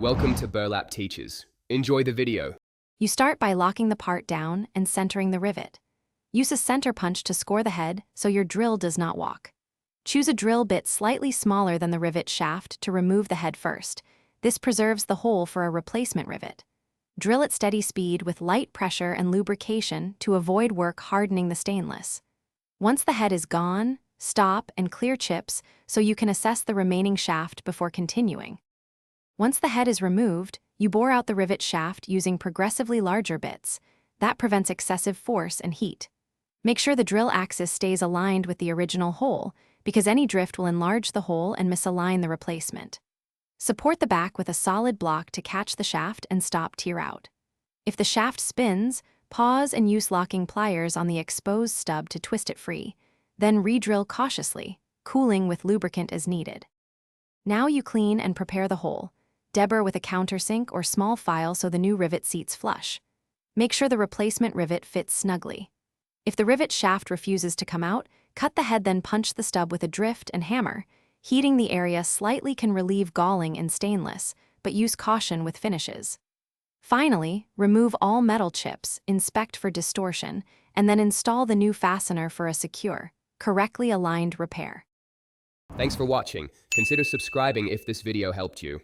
Welcome to Burlap Teachers. Enjoy the video. You start by locking the part down and centering the rivet. Use a center punch to score the head so your drill does not walk. Choose a drill bit slightly smaller than the rivet shaft to remove the head first. This preserves the hole for a replacement rivet. Drill at steady speed with light pressure and lubrication to avoid work hardening the stainless. Once the head is gone, stop and clear chips so you can assess the remaining shaft before continuing. Once the head is removed, you bore out the rivet shaft using progressively larger bits. That prevents excessive force and heat. Make sure the drill axis stays aligned with the original hole, because any drift will enlarge the hole and misalign the replacement. Support the back with a solid block to catch the shaft and stop tear out. If the shaft spins, pause and use locking pliers on the exposed stub to twist it free. Then re-drill cautiously, cooling with lubricant as needed. Now you clean and prepare the hole. Deburr with a countersink or small file so the new rivet seats flush. Make sure the replacement rivet fits snugly. If the rivet shaft refuses to come out, cut the head, then punch the stub with a drift and hammer. Heating the area slightly can relieve galling in stainless, but use caution with finishes. Finally, remove all metal chips, inspect for distortion, and then install the new fastener for a secure, correctly aligned repair. Thanks for watching. Consider subscribing if this video helped you.